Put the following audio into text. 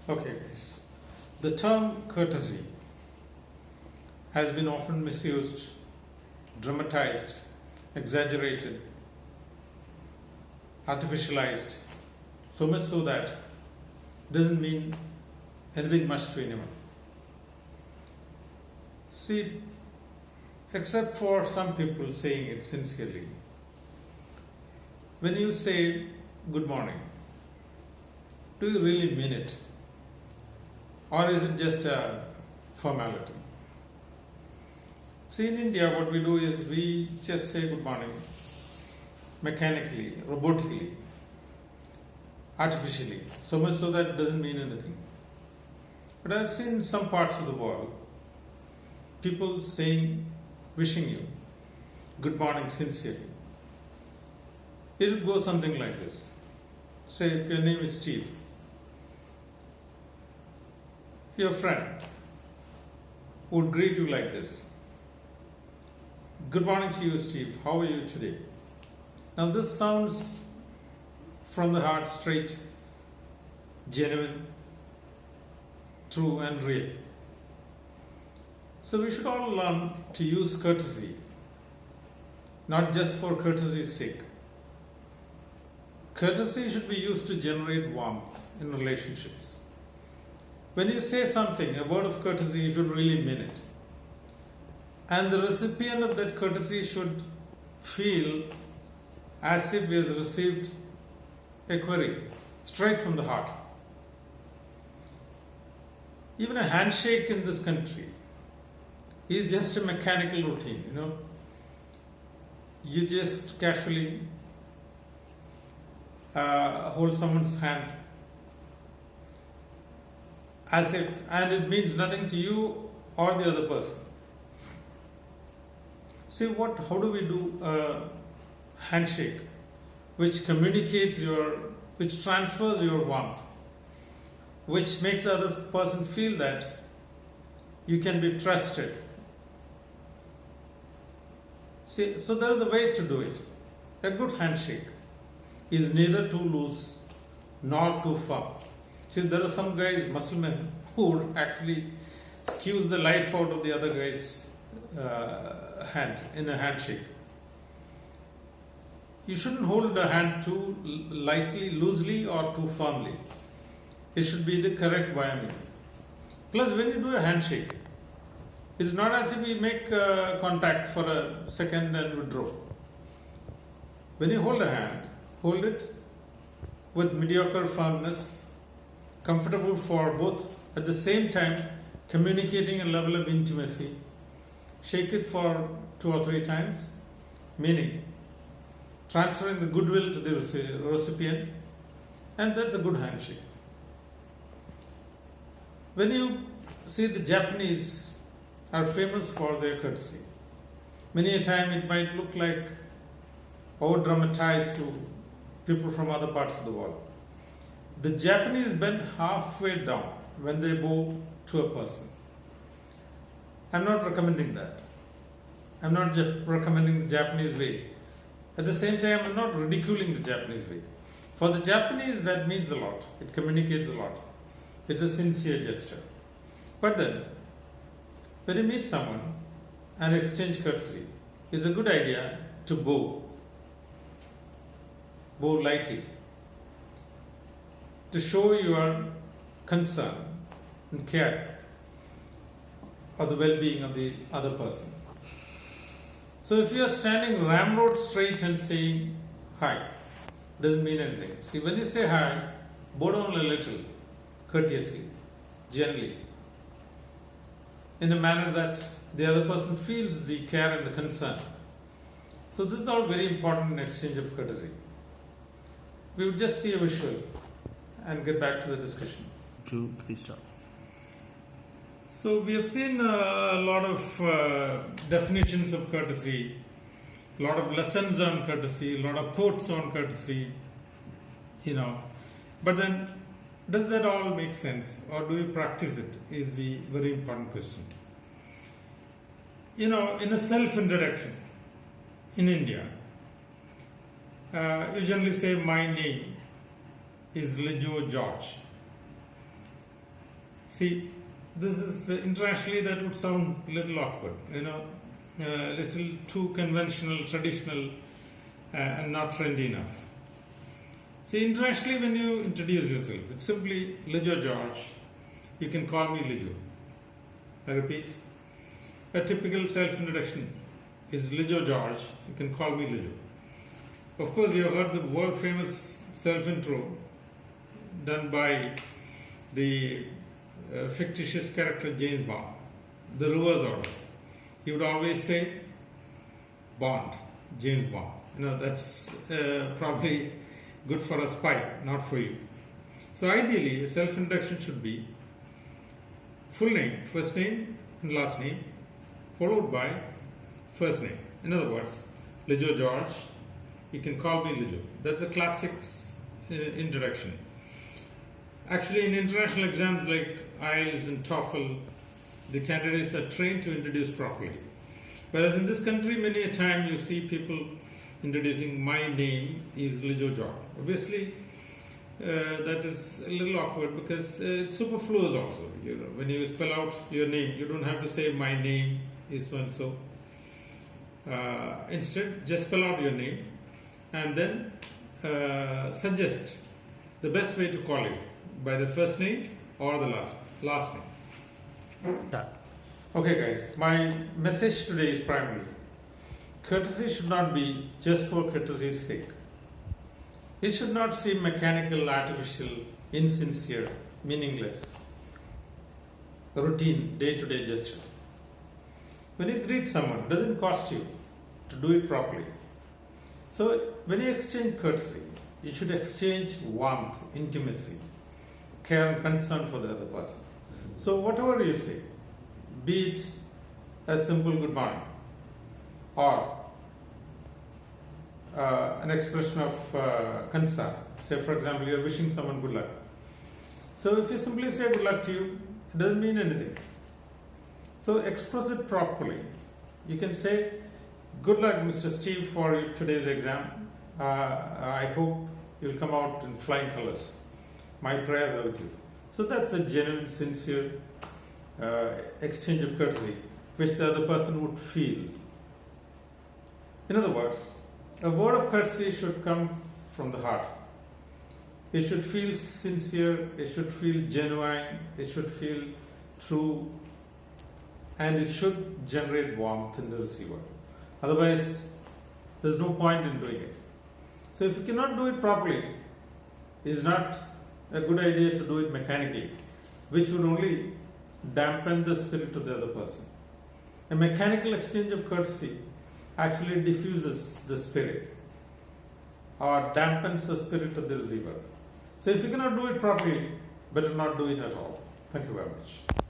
Okay, guys. The term courtesy has been often misused, dramatized, exaggerated, artificialized, so much so that it doesn't mean anything much to anyone. See, except for some people saying it sincerely, when you say good morning, do you really mean it? Or is it just a formality? See, in India, what we do is we just say good morning mechanically, robotically, artificially, so much so that it doesn't mean anything. But I've seen some parts of the world people saying, wishing you good morning sincerely. It would go something like this. Say, if your name is Steve, your friend would greet you like this. Good morning to you, Steve. How are you today? Now, this sounds from the heart, straight, genuine, true, and real. So, we should all learn to use courtesy, not just for courtesy's sake. Courtesy should be used to generate warmth in relationships. When you say something, a word of courtesy, you should really mean it. And the recipient of that courtesy should feel as if he has received a query straight from the heart. Even a handshake in this country is just a mechanical routine, You just casually hold someone's hand as if, and it means nothing to you or the other person. See, how do we do a handshake which communicates which transfers your warmth, which makes the other person feel that you can be trusted? See, so there is a way to do it. A good handshake is neither too loose nor too firm. See, there are some guys, Muslims, who would actually squeeze the life out of the other guy's hand in a handshake. You shouldn't hold the hand too lightly, loosely, or too firmly. It should be the correct biome. Plus, when you do a handshake, it's not as if we make contact for a second and withdraw. When you hold a hand, hold it with mediocre firmness, comfortable for both, at the same time communicating a level of intimacy. Shake it for 2 or 3 times, meaning transferring the goodwill to the recipient, and that's a good handshake. When you see, the Japanese are famous for their courtesy. Many a time it might look like over-dramatized to people from other parts of the world. The Japanese bend halfway down when they bow to a person. I'm not recommending that. I'm not recommending the Japanese way. At the same time, I'm not ridiculing the Japanese way. For the Japanese, that means a lot. It communicates a lot. It's a sincere gesture. But then, when you meet someone and exchange courtesy, it's a good idea to bow. Bow lightly, to show your concern and care of the well-being of the other person. So if you are standing ramrod straight and saying hi, doesn't mean anything. See, when you say hi, bow down a little, courteously, gently, in a manner that the other person feels the care and the concern. So this is all very important in exchange of courtesy. We would just see a visual and get back to the discussion. Drew, please start. So we have seen a lot of definitions of courtesy, a lot of lessons on courtesy, a lot of quotes on courtesy, But then, does that all make sense, or do we practice it, is the very important question. In a self-introduction in India, you generally say, my name is Lijo George. See, this is internationally that would sound a little awkward, little too conventional, traditional, and not trendy enough. See, internationally, when you introduce yourself, it's simply Lijo George. You can call me Lijo. I repeat, a typical self-introduction is Lijo George. You can call me Lijo. Of course, you have heard the world-famous self-intro done by the fictitious character James Bond, the reverse order. He would always say Bond, James Bond. That's probably good for a spy, not for you. So ideally, a self-introduction should be full name, first name and last name, followed by first name. In other words, Lijo George, you can call me Lijo. That's a classic introduction. Actually, in international exams like IELTS and TOEFL, the candidates are trained to introduce properly. Whereas in this country, many a time you see people introducing my name is Lijo George. Obviously, that is a little awkward because it superfluous also. When you spell out your name, you don't have to say my name is so and so. Instead, just spell out your name and then suggest the best way to call you by the first name or the last name. Okay, guys, my message today is primarily courtesy should not be just for courtesy's sake. It should not seem mechanical, artificial, insincere, meaningless, routine, day-to-day gesture. When you greet someone, it doesn't cost you to do it properly. So when you exchange courtesy, you should exchange warmth, intimacy, care and concern for the other person. So whatever you say, be it a simple good morning or an expression of concern. Say, for example, you are wishing someone good luck. So if you simply say good luck to you, it doesn't mean anything. So express it properly. You can say, good luck, Mr. Steve, for today's exam. I hope you'll come out in flying colors. My prayers are with you. So that's a genuine, sincere exchange of courtesy, which the other person would feel. In other words, a word of courtesy should come from the heart. It should feel sincere, it should feel genuine, it should feel true, and it should generate warmth in the receiver. Otherwise, there's no point in doing it. So if you cannot do it properly, it's not a good idea to do it mechanically, which would only dampen the spirit of the other person. A mechanical exchange of courtesy actually diffuses the spirit or dampens the spirit of the receiver. So if you cannot do it properly, better not do it at all. Thank you very much.